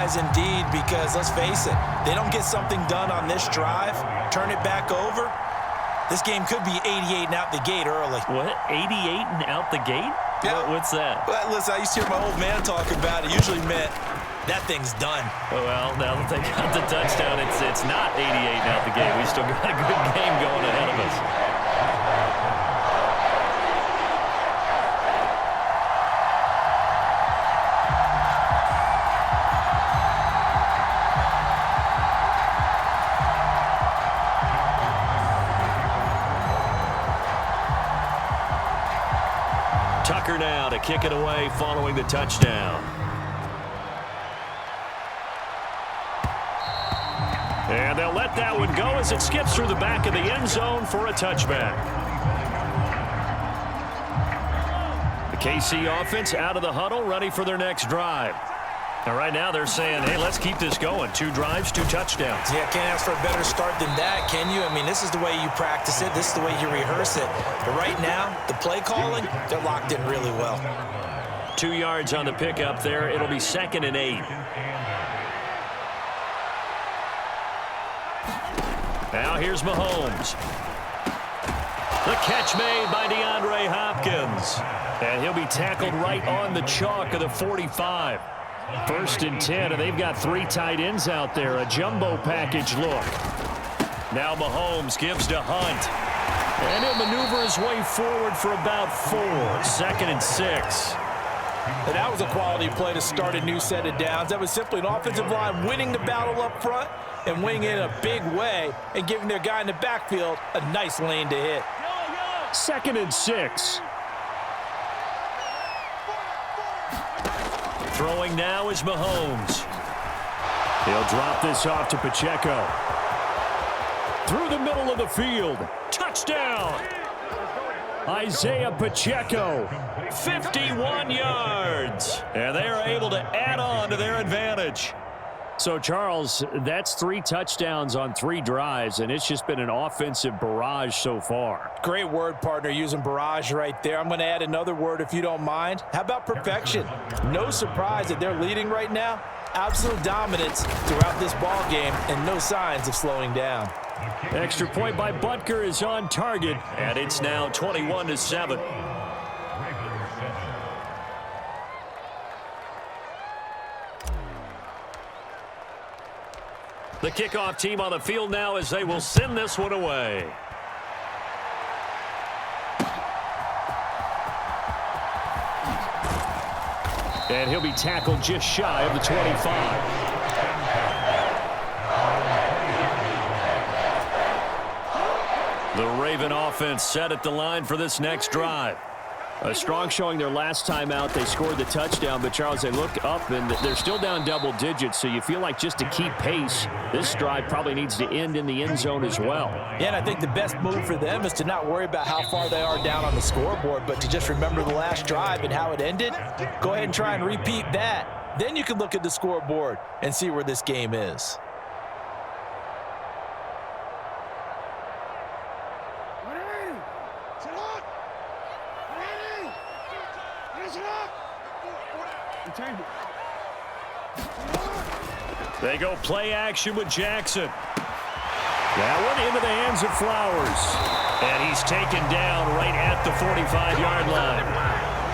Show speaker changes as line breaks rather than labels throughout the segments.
surprise indeed because, let's face it, they don't get something done on this drive, turn it back over, this game could be 88 and out the gate early.
What? 88 and out the gate?
Yeah.
What's that?
Well, listen, I used to hear my old man talk about it. Usually meant that thing's done.
Well, now that they got the touchdown, it's not 88 and out the gate. We still got a good game going ahead of us. Tucker now to kick it away following the touchdown. And they'll let that one go as it skips through the back of the end zone for a touchback. The KC offense out of the huddle, ready for their next drive. Now, right now they're saying, hey, let's keep this going. 2 drives, 2 touchdowns.
Yeah, can't ask for a better start than that, can you? I mean, this is the way you practice it. This is the way you rehearse it. But right now, the play calling, they're locked in really well.
2 yards on the pickup there. It'll be 2nd and 8. Now here's Mahomes. The catch made by DeAndre Hopkins. And he'll be tackled right on the chalk of the 45. 1st and 10, and they've got 3 tight ends out there. A jumbo package look. Now Mahomes gives to Hunt. And he'll maneuver his way forward for about 4. 2nd and 6.
And that was a quality play to start a new set of downs. That was simply an offensive line winning the battle up front and winning it in a big way and giving their guy in the backfield a nice lane to hit.
2nd and 6. Throwing now is Mahomes. He'll drop this off to Pacheco. Through the middle of the field. Touchdown! Isaiah Pacheco. 51 yards. And they are able to add on to their advantage. So, Charles, that's 3 touchdowns on 3 drives, and it's just been an offensive barrage so far.
Great word, partner, using barrage right there. I'm going to add another word if you don't mind. How about perfection? No surprise that they're leading right now. Absolute dominance throughout this ball game and no signs of slowing down.
Extra point by Butker is on target, and it's now 21-7. The kickoff team on the field now as they will send this one away. And he'll be tackled just shy of the 25. The Raven offense set at the line for this next drive. A strong showing their last time out. They scored the touchdown, but, Charles, they look up, and they're still down double digits, so you feel like just to keep pace, this drive probably needs to end in the end zone as well.
Yeah, and I think the best move for them is to not worry about how far they are down on the scoreboard, but to just remember the last drive and how it ended. Go ahead and try and repeat that. Then you can look at the scoreboard and see where this game is.
They go play action with Jackson. That one into the hands of Flowers. And he's taken down right at the 45-yard line.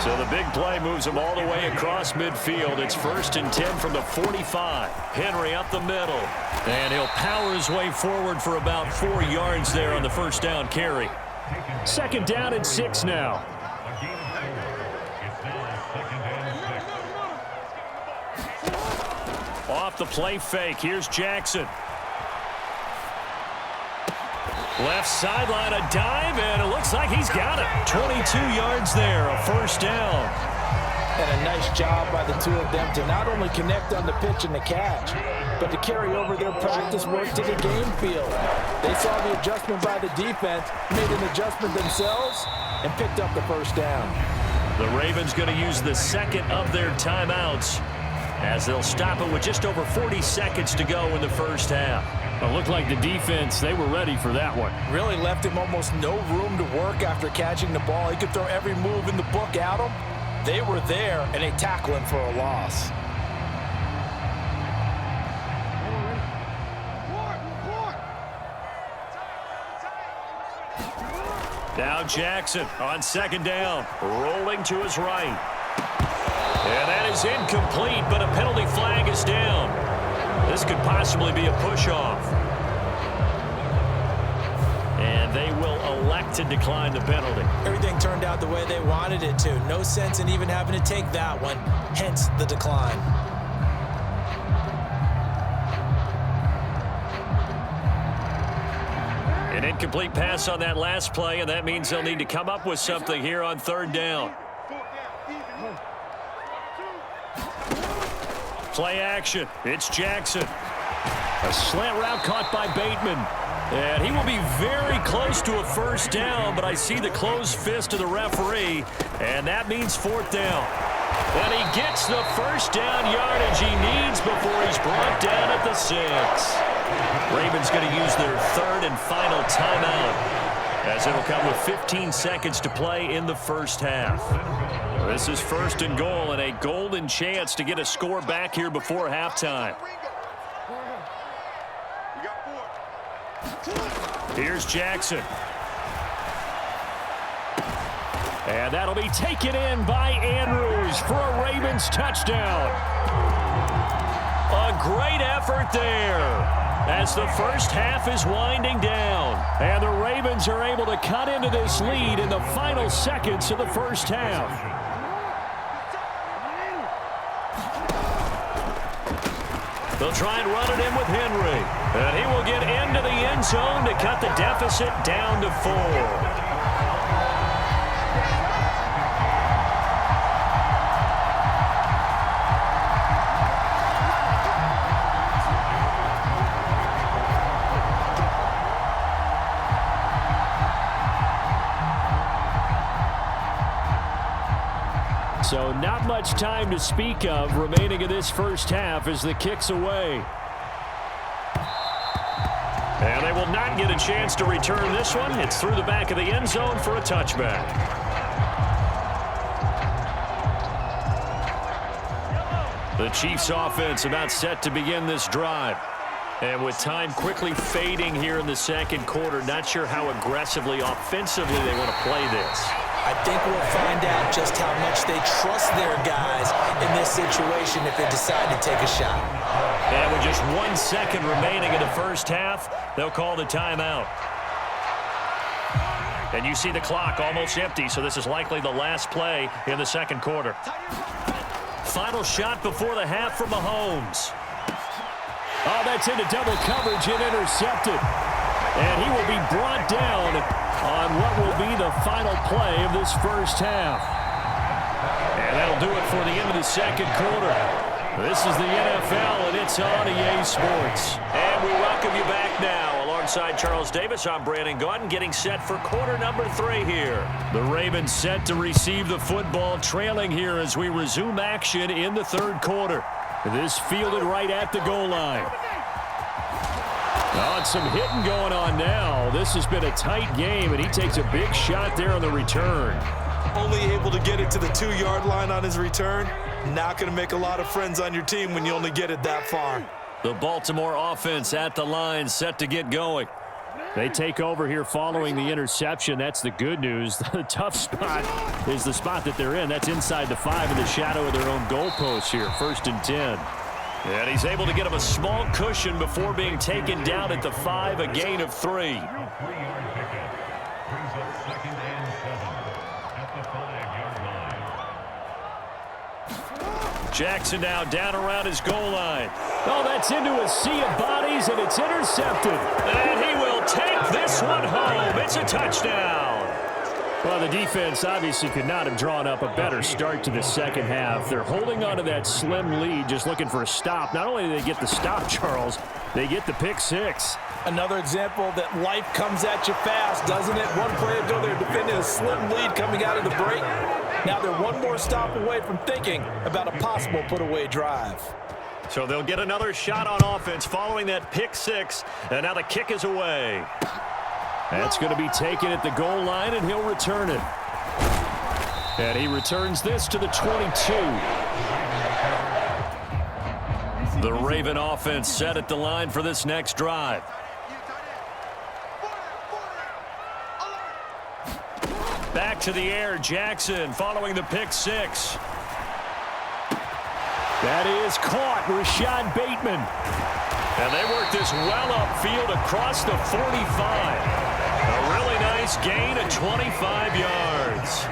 So the big play moves him all the way across midfield. It's 1st and 10 from the 45. Henry up the middle. And he'll power his way forward for about 4 yards there on the first down carry. 2nd down and 6 now. Off the play fake. Here's Jackson. Left sideline, a dive, and it looks like he's got it. 22 yards there, a 1st down.
And a nice job by the 2 of them to not only connect on the pitch and the catch, but to carry over their practice work to the game field. They saw the adjustment by the defense, made an adjustment themselves, and picked up the 1st down.
The Ravens going to use the 2nd of their timeouts as they'll stop it with just over 40 seconds to go in the first half.
It looked like the defense, they were ready for that one.
Really left him almost no room to work after catching the ball. He could throw every move in the book at him. They were there, and they tackle him for a loss.
Now Jackson on second down, rolling to his right. And that is incomplete, but a penalty flag is down. This could possibly be a push-off. And they will elect to decline the penalty.
Everything turned out the way they wanted it to. No sense in even having to take that one, hence the decline.
An incomplete pass on that last play, and that means they'll need to come up with something here on third down. Play action. It's Jackson. A slant route caught by Bateman. And he will be very close to a first down, but I see the closed fist of the referee, and that means fourth down. And he gets the first down yardage he needs before he's brought down at the 6. Ravens going to use their third and final timeout, as it'll come with 15 seconds to play in the first half. This is first and goal, and a golden chance to get a score back here before halftime. Here's Jackson. And that'll be taken in by Andrews for a Ravens touchdown. A great effort there as the first half is winding down. And the Ravens are able to cut into this lead in the final seconds of the first half. They'll try and run it in with Henry. And he will get into the end zone to cut the deficit down to 4. So not much time to speak of remaining in this first half as the kick's away. And they will not get a chance to return this one. It's through the back of the end zone for a touchback. The Chiefs offense about set to begin this drive. And with time quickly fading here in the second quarter, not sure how aggressively, offensively they want to play this.
I think we'll find out just how much they trust their guys in this situation if they decide to take a shot.
And with just 1 second remaining in the first half, they'll call the timeout. And you see the clock almost empty, so this is likely the last play in the second quarter. Final shot before the half from Mahomes. Oh, that's into double coverage and intercepted. And he will be brought down on what will be the final play of this first half. And that'll do it for the end of the second quarter. This is the NFL, and it's on EA Sports. And we welcome you back now. Alongside Charles Davis, I'm Brandon Gaudin, getting set for quarter number 3 here. The Ravens set to receive the football, trailing here as we resume action in the third quarter. This fielded right at the goal line. Oh, and some hitting going on now. This has been a tight game, and he takes a big shot there on the return.
Only able to get it to the 2-yard line on his return. Not going to make a lot of friends on your team when you only get it that far.
The Baltimore offense at the line, set to get going. They take over here following the interception. That's the good news. The tough spot is the spot that they're in. That's inside the 5 in the shadow of their own goalpost here, 1st and 10. And he's able to get him a small cushion before being taken down at the 5, a gain of 3. Jackson now down around his goal line. Oh, that's into a sea of bodies, and it's intercepted. And he will take this one home. It's a touchdown. Well, the defense obviously could not have drawn up a better start to the second half. They're holding on to that slim lead, just looking for a stop. Not only do they get the stop, Charles, they get the pick 6.
Another example that life comes at you fast, doesn't it? One play ago, they're defending a slim lead coming out of the break. Now they're one more stop away from thinking about a possible put-away drive.
So they'll get another shot on offense following that pick 6, and now the kick is away. That's going to be taken at the goal line, and he'll return it. And he returns this to the 22. The Raven offense set at the line for this next drive. back to the air. Jackson following the pick six. That is caught. Rashad Bateman. And they work this well upfield across the 45. A really nice gain of 25 yards.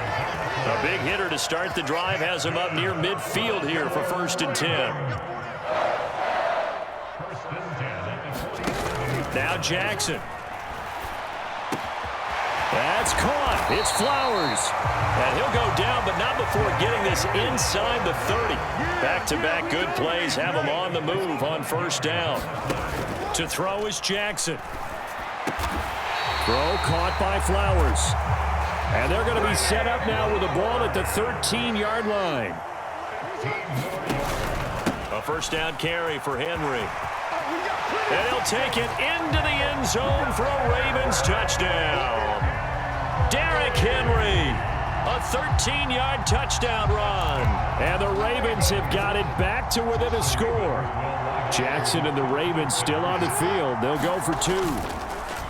A big hitter to start the drive has him up near midfield here for 1st and 10. Now Jackson. That's caught. It's Flowers. And he'll go down, but not before getting this inside the 30. Back-to-back good plays have him on the move on 1st down. To throw is Jackson. Throw caught by Flowers. And they're going to be set up now with the ball at the 13-yard line. A 1st down carry for Henry. And he'll take it into the end zone for a Ravens touchdown. Derrick Henry, a 13-yard touchdown run. And the Ravens have got it back to within a score. Jackson and the Ravens still on the field. They'll go for 2.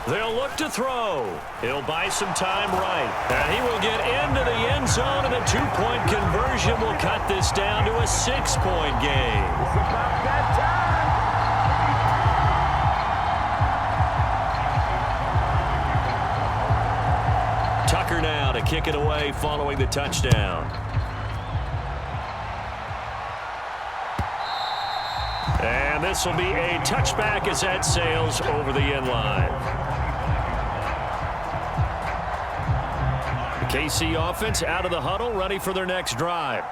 They'll look to throw. He'll buy some time right. And he will get into the end zone, and a 2-point conversion will cut this down to a 6-point game. Tucker now to kick it away following the touchdown. And this will be a touchback as that sails over the end line. The KC offense out of the huddle, ready for their next drive.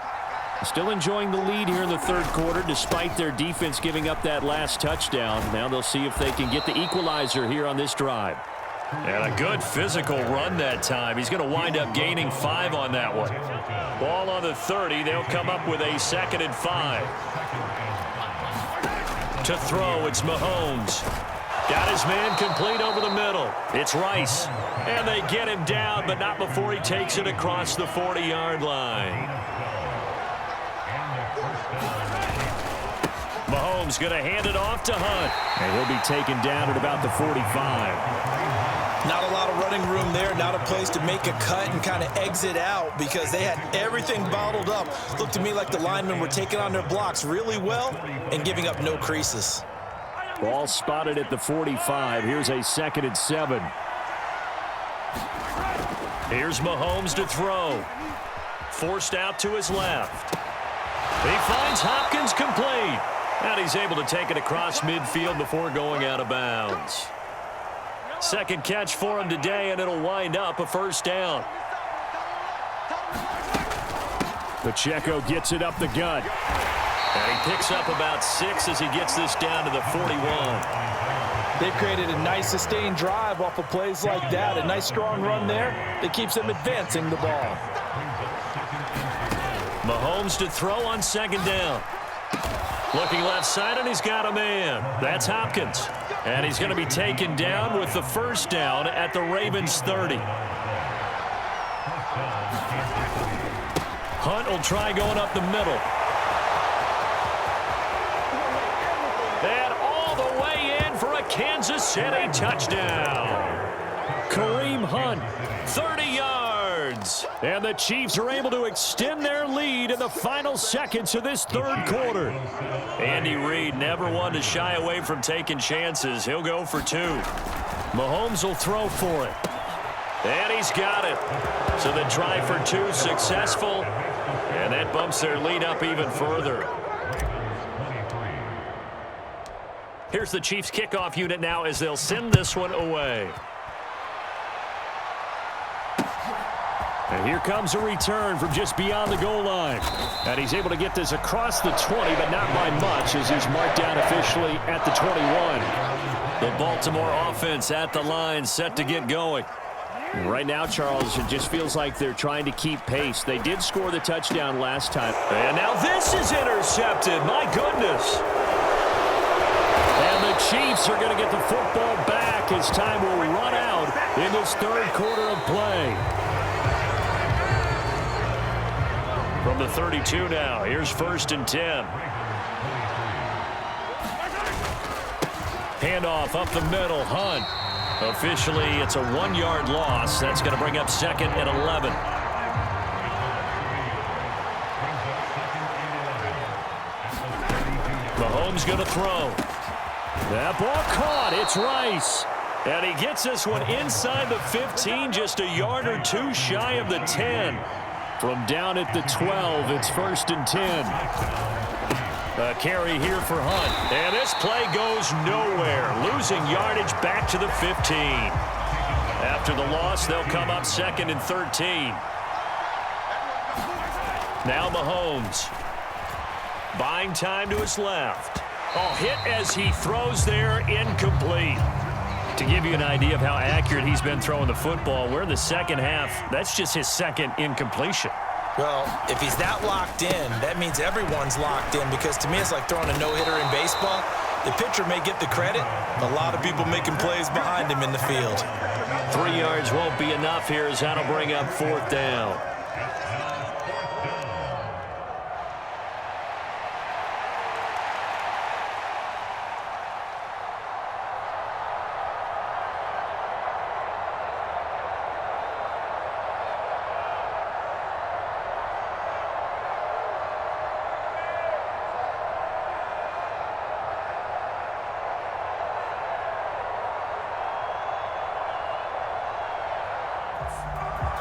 Still enjoying the lead here in the 3rd quarter despite their defense giving up that last touchdown. Now they'll see if they can get the equalizer here on this drive. And a good physical run that time. He's going to wind up gaining 5 on that one. Ball on the 30. They'll come up with a 2nd and 5. To throw, it's Mahomes. Got his man complete over the middle. It's Rice. And they get him down, but not before he takes it across the 40-yard line. Mahomes going to hand it off to Hunt. And he'll be taken down at about the 45.
Not a lot of running room there, not a place to make a cut and kind of exit out because they had everything bottled up. Looked to me like the linemen were taking on their blocks really well and giving up no creases.
Ball spotted at the 45. Here's a 2nd and 7. Here's Mahomes to throw. Forced out to his left. He finds Hopkins complete. And he's able to take it across midfield before going out of bounds. 2nd catch for him today, and it'll wind up a 1st down. Pacheco gets it up the gut. And he picks up about 6 as he gets this down to the 41.
They've created a nice sustained drive off of plays like that. A nice strong run there that keeps them advancing the ball.
Mahomes to throw on 2nd down. Looking left side, and he's got a man. That's Hopkins. And he's going to be taken down with the 1st down at the Ravens 30. Hunt will try going up the middle. And all the way in for a Kansas City touchdown. Kareem Hunt, 30 yards. And the Chiefs are able to extend their lead in the final seconds of this 3rd quarter. Andy Reid never one to shy away from taking chances. He'll go for 2. Mahomes will throw for it. And he's got it. So the try for 2 successful. And that bumps their lead up even further. Here's the Chiefs kickoff unit now as they'll send this one away. And here comes a return from just beyond the goal line. And he's able to get this across the 20, but not by much as he's marked down officially at the 21. The Baltimore offense at the line set to get going. Right now, Charles, it just feels like they're trying to keep pace. They did score the touchdown last time. And now this is intercepted. My goodness. And the Chiefs are going to get the football back as time will run out in this 3rd quarter of play. From the 32 now, here's 1st and 10. Handoff up the middle, Hunt. Officially, it's a 1-yard loss. That's going to bring up 2nd and 11. Mahomes going to throw. That ball caught. It's Rice. And he gets this one inside the 15, just a yard or two shy of the 10. From down at the 12, it's 1st and 10. A carry here for Hunt. And this play goes nowhere. Losing yardage back to the 15. After the loss, they'll come up 2nd and 13. Now Mahomes. Buying time to his left. Oh, hit as he throws there, incomplete. To give you an idea of how accurate he's been throwing the football, we're in the second half. That's just his second incompletion.
Well, if he's that locked in, that means everyone's locked in, because to me it's like throwing a no-hitter in baseball. The pitcher may get the credit, but a lot of people making plays behind him in the field.
3 yards won't be enough here as that'll bring up 4th down.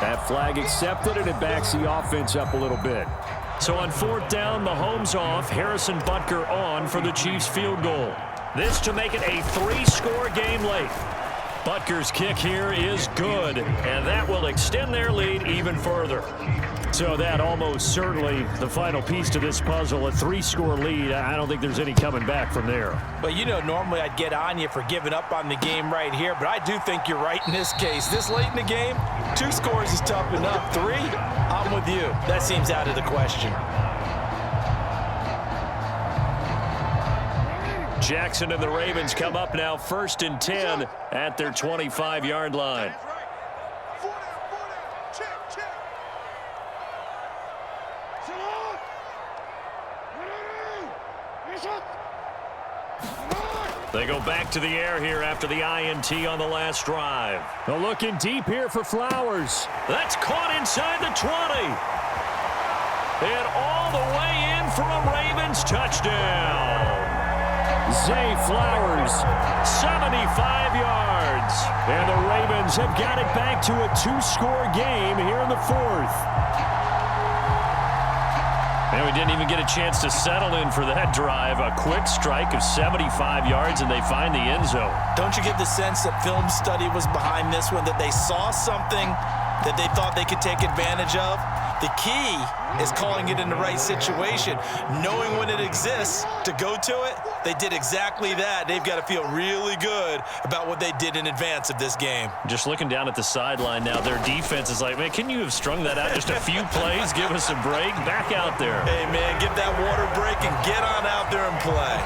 That flag accepted, and it backs the offense up a little bit. So on 4th down, Mahomes off, Harrison Butker on for the Chiefs field goal. This to make it a 3-score game late. Butker's kick here is good, and that will extend their lead even further. So that almost certainly the final piece to this puzzle, a 3-score lead. I don't think there's any coming back from there.
Well, you know, normally I'd get on you for giving up on the game right here, but I do think you're right in this case. This late in the game, 2 scores is tough enough. 3, I'm with you. That seems out of the question.
Jackson and the Ravens come up now 1st and 10 at their 25-yard line. They go back to the air here after the INT on the last drive.
They're looking deep here for Flowers.
That's caught inside the 20. And all the way in for a Ravens touchdown.
Zay Flowers,
75 yards.
and the Ravens have got it back to a 2-score game here in the 4th.
And we didn't even get a chance to settle in for that drive. A quick strike of 75 yards, and they find the end zone.
Don't you get the sense that film study was behind this one, that they saw something that they thought they could take advantage of? The key is calling it in the right situation, knowing when it exists to go to it. They did exactly that. They've got to feel really good about what they did in advance of this game.
Just looking down at the sideline now, their defense is like, man, can you have strung that out just a few plays? Give us a break. Back out there.
Hey, man, get that water break and get on out there and play.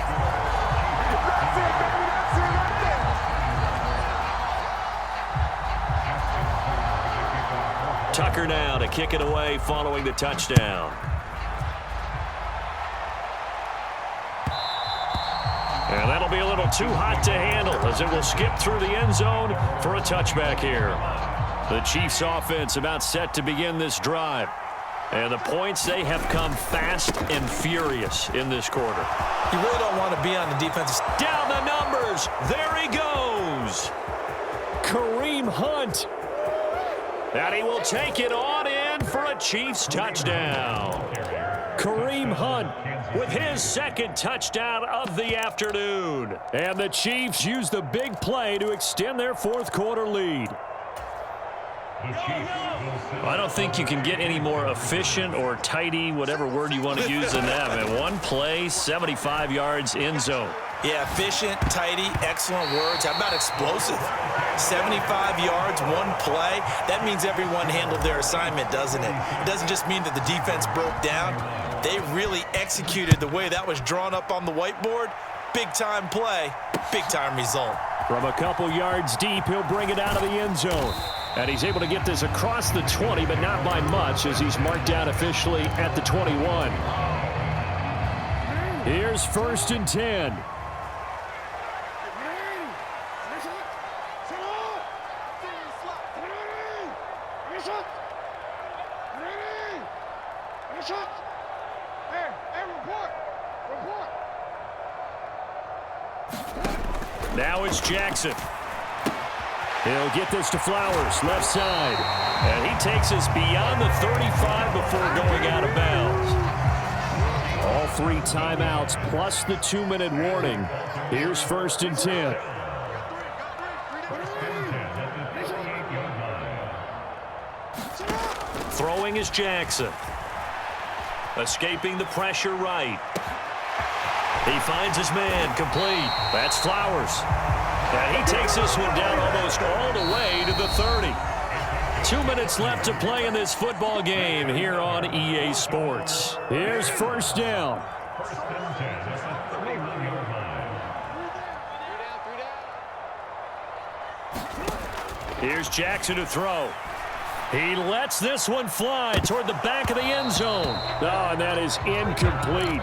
Tucker now to kick it away following the touchdown. And that'll be a little too hot to handle as it will skip through the end zone for a touchback here. The Chiefs offense about set to begin this drive. And the points, they have come fast and furious in this quarter.
You really don't want to be on the defensive.
Down the numbers. There he goes.
Kareem Hunt.
And he will take it on in for a Chiefs touchdown.
Kareem Hunt
with his 2nd touchdown of the afternoon.
And the Chiefs use the big play to extend their 4th quarter lead.
I don't think you can get any more efficient or tidy, whatever word you want to use in that. Man, one play, 75 yards, end zone.
Yeah, efficient, tidy, excellent words. How about explosive? 75 yards, one play. That means everyone handled their assignment, doesn't it? It doesn't just mean that the defense broke down. They really executed the way that was drawn up on the whiteboard. Big-time play, big-time result.
From a couple yards deep, he'll bring it out of the end zone. And he's able to get this across the 20, but not by much, as he's marked out officially at the 21. Here's 1st and 10. Now it's Jackson.
He'll get this to Flowers, left side.
And he takes us beyond the 35 before going out of bounds.
All 3 timeouts plus the 2-minute warning. Here's 1st and 10.
Throwing is Jackson. Escaping the pressure right. He finds his man, complete. That's Flowers. And he takes this one down almost all the way to the 30. 2 minutes left to play in this football game here on EA Sports.
Here's 1st down.
Here's Jackson to throw. He lets this one fly toward the back of the end zone.
Oh, and that is incomplete.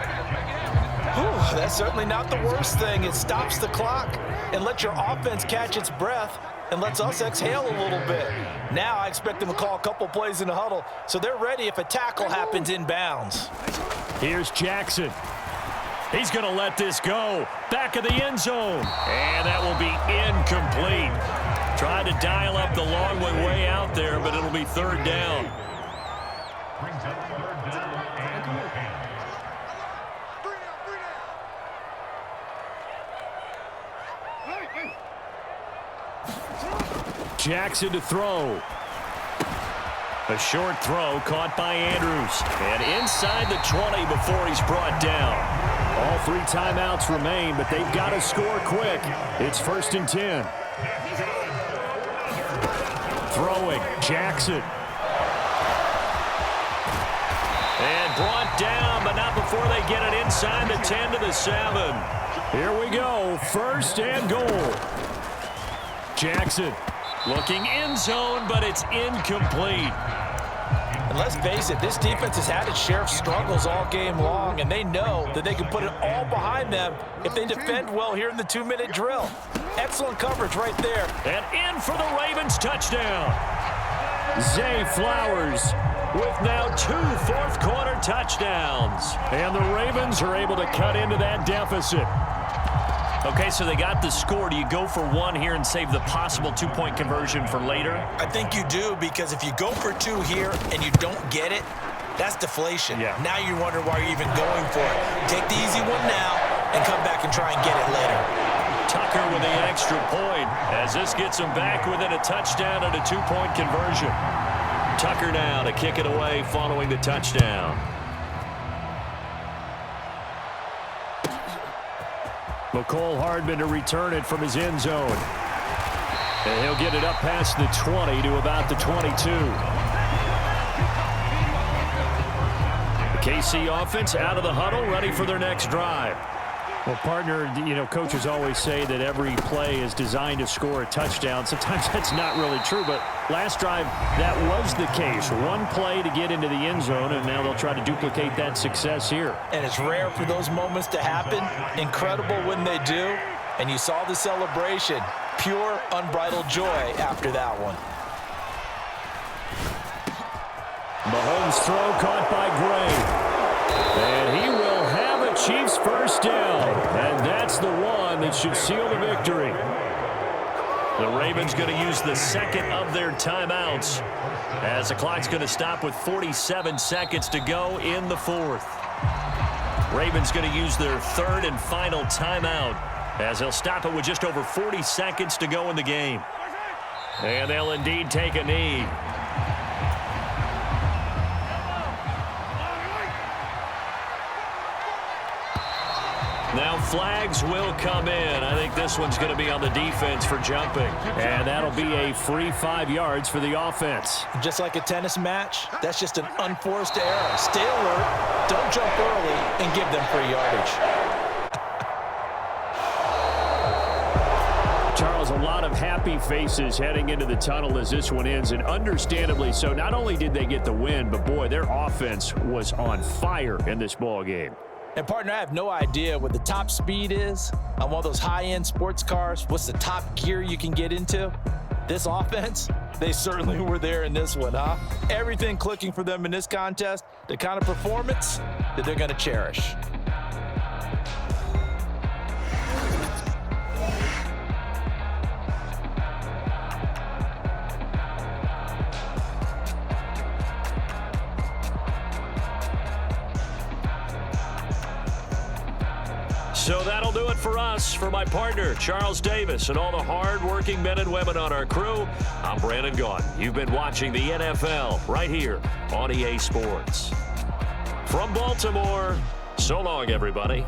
Whew, that's certainly not the worst thing. It stops the clock and lets your offense catch its breath and lets us exhale a little bit. Now I expect them to call a couple plays in the huddle so they're ready if a tackle happens inbounds.
Here's Jackson.
He's going to let this go. Back of the end zone. And that will be incomplete. Tried to dial up the long one way out there, but it'll be 3rd down.
Jackson to throw.
A short throw caught by Andrews. And inside the 20 before he's brought down.
All 3 timeouts remain, but they've got to score quick. It's 1st and 10. Throwing, Jackson.
And brought down, but not before they get it inside the 10 to the 7.
Here we go, 1st and goal. Jackson.
Looking end zone, but it's incomplete.
And let's face it, this defense has had its share of struggles all game long, and they know that they can put it all behind them if they defend well here in the 2-minute drill. Excellent coverage right there.
And in for the Ravens touchdown.
Zay Flowers
with now 2 fourth-quarter touchdowns.
And the Ravens are able to cut into that deficit.
Okay, so they got the score. Do you go for 1 here and save the possible 2-point conversion for later?
I think you do, because if you go for 2 here and you don't get it, that's deflation.
Yeah.
Now you wonder why you're even going for it. Take the easy one now and come back and try and get it later.
Tucker with the extra point as this gets him back within a touchdown and a 2-point conversion. Tucker now to kick it away following the touchdown.
McCole Hardman to return it from his end zone. And he'll get it up past the 20 to about the 22.
The KC offense out of the huddle, ready for their next drive.
Well, partner, you know, coaches always say that every play is designed to score a touchdown. Sometimes that's not really true, but last drive, that was the case. 1 play to get into the end zone, and now they'll try to duplicate that success here.
And it's rare for those moments to happen. Incredible when they do. And you saw the celebration. Pure, unbridled joy after that one.
Mahomes' throw caught by Gray. And he will have a Chiefs first down. And that's the one that should seal the victory.
The Ravens going to use the 2nd of their timeouts as the clock's going to stop with 47 seconds to go in the 4th. Ravens going to use their 3rd and final timeout as they'll stop it with just over 40 seconds to go in the game. And they'll indeed take a knee. Now flags will come in. I think this one's going to be on the defense for jumping.
And that'll be a free 5 yards for the offense.
Just like a tennis match, that's just an unforced error. Stay alert, don't jump early, and give them free yardage.
Charles, a lot of happy faces heading into the tunnel as this one ends, and understandably so. Not only did they get the win, but boy, their offense was on fire in this ball game.
And partner, I have no idea what the top speed is on one of those high-end sports cars. What's the top gear you can get into? This offense, they certainly were there in this one, huh? Everything clicking for them in this contest, the kind of performance that they're going to cherish.
So that'll do it for us. For my partner, Charles Davis, and all the hard-working men and women on our crew, I'm Brandon Gaudin. You've been watching the NFL right here on EA Sports. From Baltimore, so long, everybody.